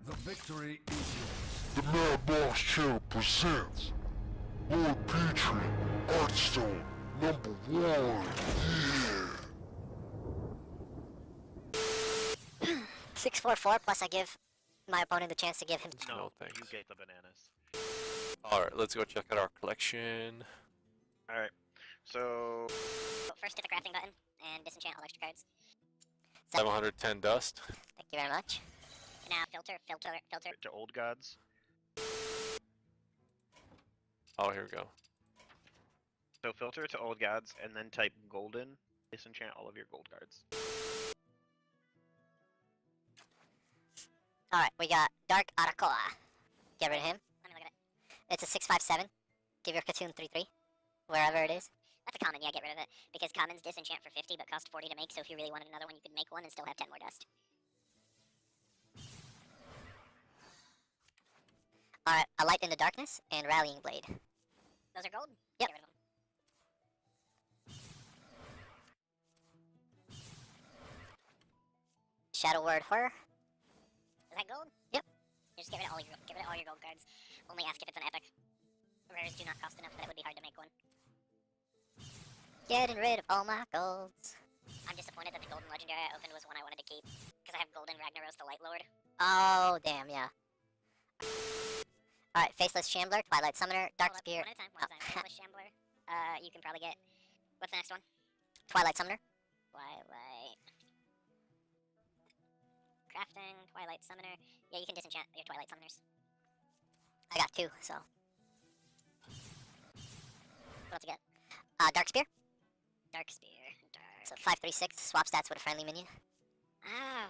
The victory is yours. The Mad Boss Channel presents LordPetri Hearthstone #1. Yeah. 644 plus I give my opponent the chance to give him. No, thanks. you get the bananas. Alright, let's go check out our collection. Alright, so... First hit the crafting button and disenchant all extra cards. 710 dust. Thank you very much. Now filter. To old gods. Oh, here we go. So filter to old gods, and then type golden. Disenchant all of your gold cards. Alright, we got Dark Arakoa. Get rid of him. Let me look at it. It's a 6/5/7. Give your Katoon 3/3. Wherever it is. That's a common, yeah, get rid of it. Because commons disenchant for 50 but cost 40 to make, so if you really wanted another one, you could make one and still have 10 more dust. Alright, a Light in the Darkness and Rallying Blade. Those are gold? Yep. Get rid of them. Shadow Word Horror. Is that gold? Yep. You just get rid of all your gold cards. Only ask if it's an epic. Rares do not cost enough that it would be hard to make one. Getting rid of all my golds. I'm disappointed that the golden legendary I opened was one I wanted to keep. Because I have golden Ragnaros the Light Lord. Oh, damn, yeah. Alright, Faceless Shambler, Twilight Summoner, Dark Spear. One at a time. Faceless Shambler. You can probably get... What's the next one? Twilight Summoner. Twilight... Crafting, Twilight Summoner. Yeah, you can disenchant your Twilight Summoners. I got 2, so... What else you get? Dark Spear. Dark Spear. So 5/3/6, swap stats with a friendly minion. Ah.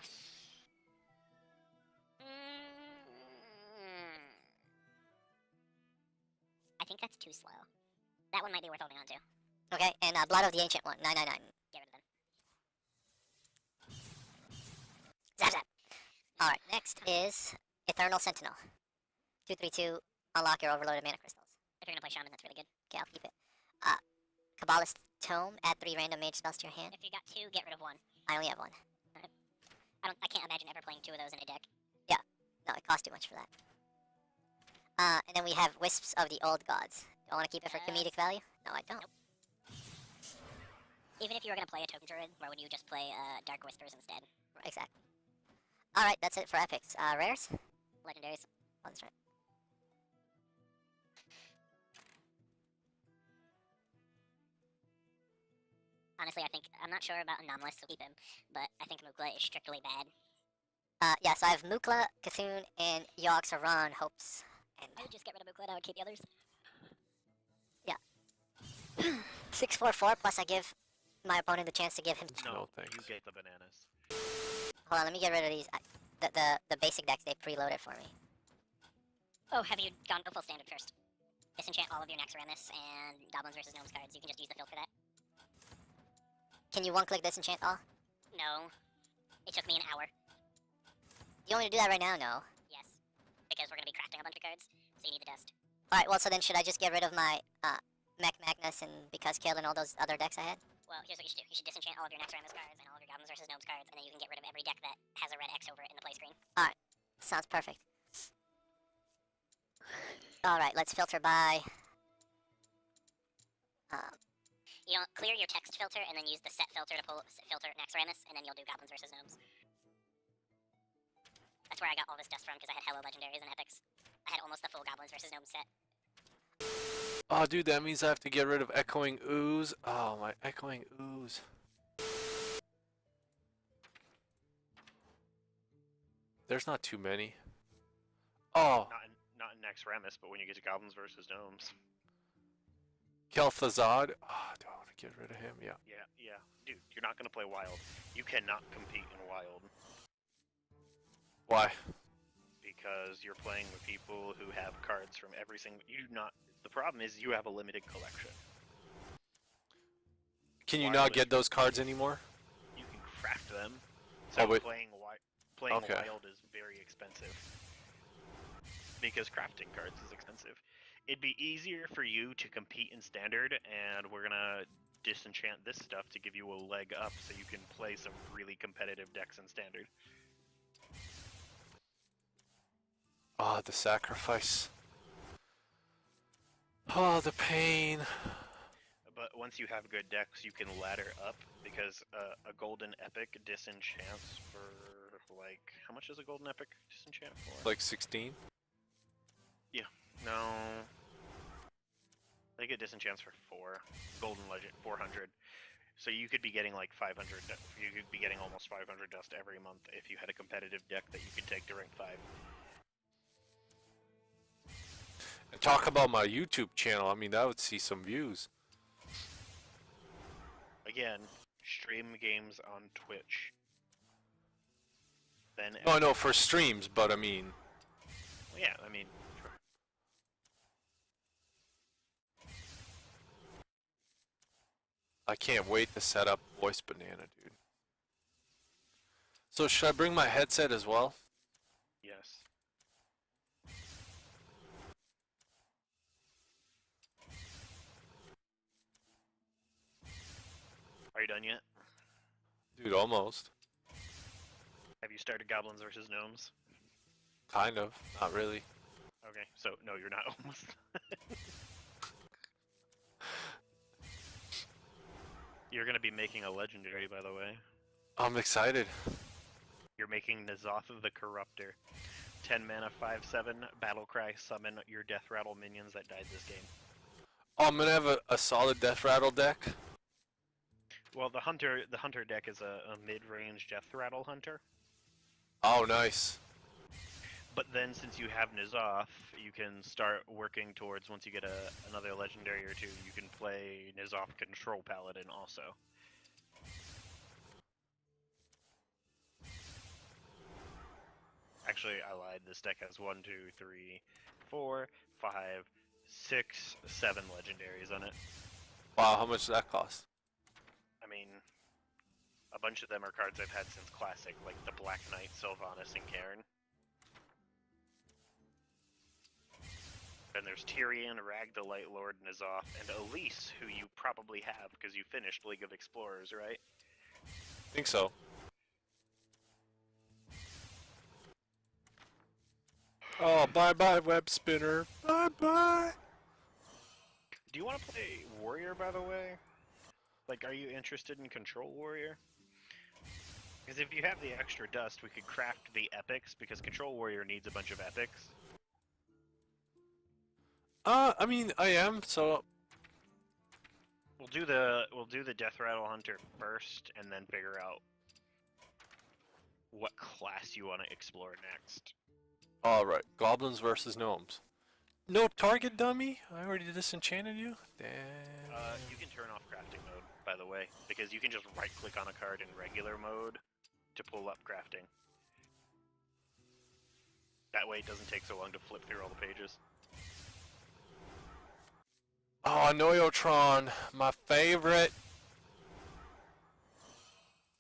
I think that's too slow. That one might be worth holding on to. Okay, and Blood of the Ancient one, 999. Get rid of them. Zap zap. Alright, next is Eternal Sentinel. 2/3/2, unlock your overloaded mana crystals. If you're gonna play Shaman, that's really good. Okay, I'll keep it. Kabbalist Tome, add 3 random mage spells to your hand. If you got 2, get rid of 1. I only have 1. I can't imagine ever playing 2 of those in a deck. Yeah, no, it costs too much for that. And then we have Wisps of the Old Gods. Do I want to keep it for comedic value? No, I don't. Nope. Even if you were gonna play a Token Druid, why would you just play Dark Whispers instead? Exactly. Alright, that's it for epics. Rares? Legendaries. One's right. Honestly, I'm not sure about Anomalous to keep him, but I think Mukla is strictly bad. Yeah, so I have Mukla, Cthulhu, and Yogg Saron Hopes. And I would just get rid of Mukla and I would keep the others. Yeah. 6/4/4 plus I give my opponent the chance to give him... No, thanks. You get the bananas. Hold on, let me get rid of these. The basic decks, they preloaded for me. Oh, have you gone full standard first? Disenchant all of your Naxxramas and Goblins vs. Gnomes cards. You can just use the filter for that. Can you one-click disenchant all? No. It took me an hour. You want me to do that right now? No. Yes. Because we're going to be crafting a bunch of cards, so you need the dust. Alright, well, so then should I just get rid of my Mech Magnus and Because Kill and all those other decks I had? Well, here's what you should do. You should disenchant all of your Naxxramas cards and all of your Goblins vs. Gnomes cards, and then you can get rid of every deck that has a red X over it in the play screen. Alright. Sounds perfect. Alright, let's filter by... You don't clear your text filter and then use the set filter to filter Naxxramas, and then you'll do Goblins vs. Gnomes. That's where I got all this dust from, because I had Hello Legendaries and Epics. I had almost the full Goblins vs. Gnomes set. Oh, dude, that means I have to get rid of Echoing Ooze. Oh, my Echoing Ooze. There's not too many. Oh. Not in Naxxramas, but when you get to Goblins vs. Gnomes. Kel'Thuzad. Oh, do I want to get rid of him? Yeah. Yeah. Dude, you're not gonna play Wild. You cannot compete in Wild. Why? Because you're playing with people who have cards from every single... You do not... The problem is you have a limited collection. Can you not get those cards anymore? You can craft them. So playing Wild is very expensive. Because crafting cards is expensive. It'd be easier for you to compete in Standard, and we're gonna disenchant this stuff to give you a leg up so you can play some really competitive decks in Standard. Oh, the sacrifice. Oh, the pain. But once you have good decks, you can ladder up because a golden epic disenchants for like how much is a golden epic disenchant for? Like 16? Yeah. No. I think it disenchants for 4. Golden legend 400. So you could be getting like 500. You could be getting almost 500 dust every month if you had a competitive deck that you could take to rank 5. And talk about my YouTube channel. I mean, that would see some views. Again, stream games on Twitch. Then. Oh, no, for streams, but I mean. Well, yeah, I mean. Sure. I can't wait to set up Voice Banana, dude. So should I bring my headset as well? Yes. Are you done yet? Dude, almost. Have you started Goblins versus Gnomes? Kind of. Not really. Okay, so no, you're not almost. You're gonna be making a legendary, by the way. I'm excited. You're making N'Zoth the Corruptor. 10 mana, 5/7, Battlecry, summon your Death Rattle minions that died this game. Oh, I'm gonna have a solid Death Rattle deck. Well, the hunter deck is a mid-range Death Rattle hunter. Oh, nice. But then, since you have N'Zoth, you can start working towards, once you get another legendary or two, you can play N'Zoth Control Paladin also. Actually, I lied. This deck has 1, 2, 3, 4, 5, 6, 7 legendaries on it. Wow, how much does that cost? I mean, a bunch of them are cards I've had since Classic, like the Black Knight, Sylvanas, and Cairn. Then there's Tyrion, Rag the Light Lord, N'Zoth, and Elise, who you probably have because you finished League of Explorers, right? I think so. Oh, bye-bye, web spinner. Bye-bye. Do you want to play Warrior, by the way? Like, are you interested in Control Warrior? Because if you have the extra dust, we could craft the epics, because Control Warrior needs a bunch of epics. I mean, I am, so... We'll do the Death Rattle Hunter first, and then figure out what class you want to explore next. Alright, Goblins versus Gnomes. No target dummy? I already disenchanted you? Damn. You can turn off crafting mode, by the way, because you can just right-click on a card in regular mode to pull up crafting. That way it doesn't take so long to flip through all the pages. Oh, Noyotron, my favorite.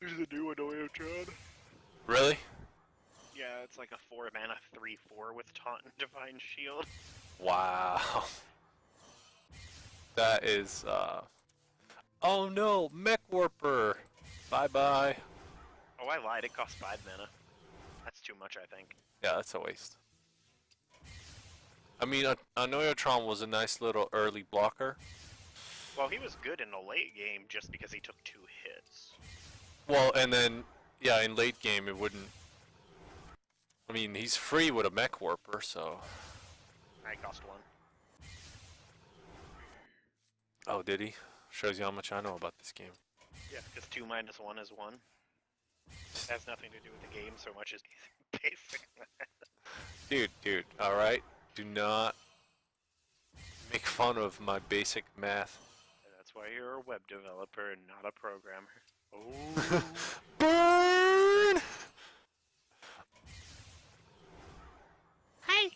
There's the new Anoyotron. Really? Yeah, it's like a 4 mana 3/4 with Taunt and Divine Shield. Wow. That is, Oh no, Mech Warper! Bye-bye. Oh, I lied, it costs 5 mana. That's too much, I think. Yeah, that's a waste. I mean, Anoyotron was a nice little early blocker. Well, he was good in the late game just because he took 2 hits. Well, and then, yeah, in late game it wouldn't... I mean, he's free with a Mech Warper, so... I cost 1. Oh, did he? Shows you how much I know about this game. Yeah, because 2 minus 1 is 1. It has nothing to do with the game so much as basic. Dude, alright? Do not make fun of my basic math. And that's why you're a web developer and not a programmer. Oh. Burn! Hi!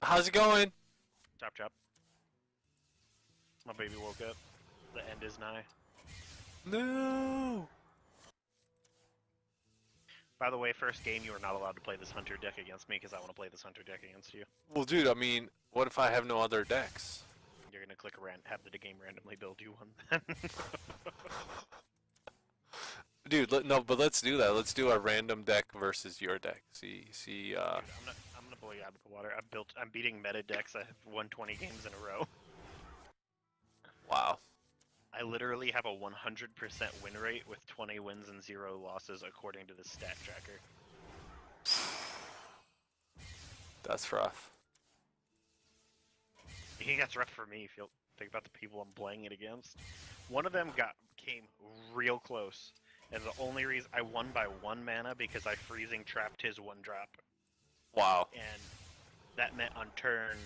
How's it going? Chop chop. My baby woke up. The end is nigh. No! By the way, first game you are not allowed to play this hunter deck against me because I want to play this hunter deck against you. Well, dude, I mean, what if I have no other decks? You're gonna click have the game randomly build you one then. Dude, no, but let's do that. Let's do a random deck versus your deck. See. Dude, I'm gonna blow you out of the water. I'm beating meta decks. I have won 20 games in a row. Wow. I literally have a 100% win rate with 20 wins and 0 losses according to the stat tracker. That's rough. You think that's rough for me if you think about the people I'm playing it against? One of them came real close, and the only reason I won by 1 mana because I freezing trapped his 1-drop. Wow. And that meant on turn...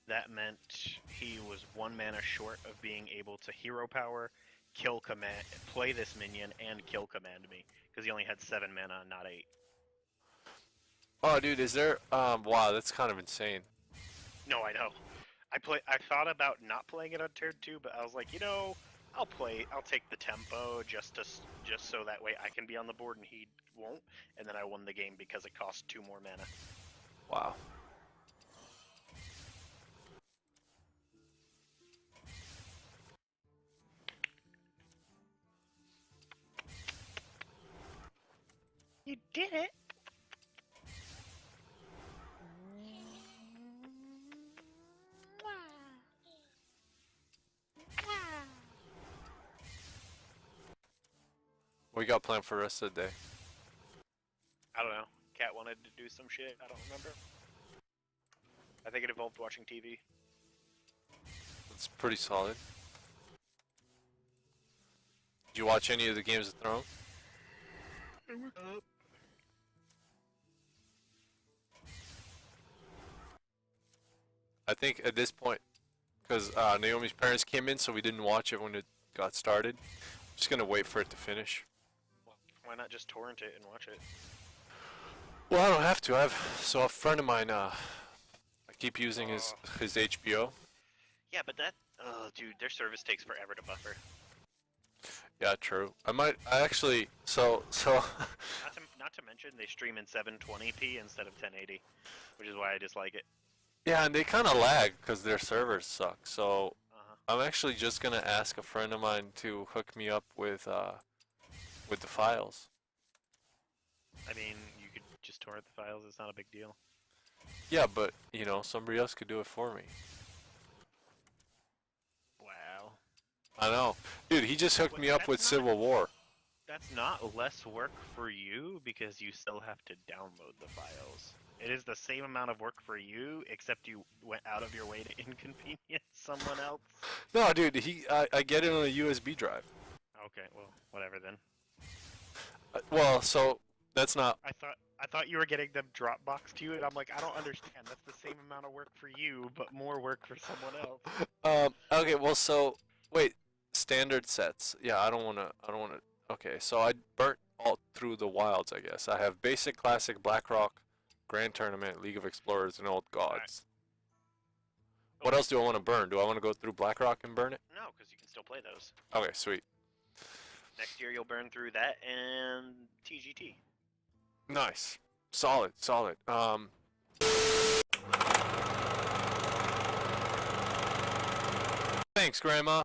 That meant he was 1 mana short of being able to hero power, kill command, play this minion, and kill command me, because he only had 7 mana, not 8. Oh, dude, is there? Wow, that's kind of insane. No, I know. I thought about not playing it on turn 2, but I was like, you know, I'll take the tempo just so that way I can be on the board and he won't, and then I won the game because it cost 2 more mana. Wow. You did it! What you got planned for the rest of the day? I don't know. Cat wanted to do some shit. I don't remember. I think it involved watching TV. It's pretty solid. Did you watch any of the Games of Thrones? I think at this point, because Naomi's parents came in, so we didn't watch it when it got started. I'm just gonna wait for it to finish. Why not just torrent it and watch it? Well, I don't have to. So a friend of mine, I keep using his HBO. Yeah, but that, dude, their service takes forever to buffer. Yeah, true. I actually, so. Not to mention they stream in 720p instead of 1080, which is why I dislike it. Yeah, and they kind of lag because their servers suck. So I'm actually just gonna ask a friend of mine to hook me up with the files. I mean, you could just torrent the files. It's not a big deal. Yeah, but you know, somebody else could do it for me. Wow. I know, dude. He just hooked me up with Civil War. That's not less work for you because you still have to download the files. It is the same amount of work for you, except you went out of your way to inconvenience someone else. No, dude. I get it on a USB drive. Okay, well, whatever then. Well, so that's not. I thought you were getting them Dropbox to you, and I'm like, I don't understand. That's the same amount of work for you, but more work for someone else. Okay. Well, so wait. Standard sets. Yeah, I don't wanna. Okay, so I burnt all through the wilds. I guess I have basic, classic, Blackrock, Grand Tournament, League of Explorers, and Old Gods. Right. What else do I want to burn? Do I want to go through Blackrock and burn it? No, because you can still play those. Okay, sweet. Next year you'll burn through that and TGT. Nice. Solid. Thanks, Grandma.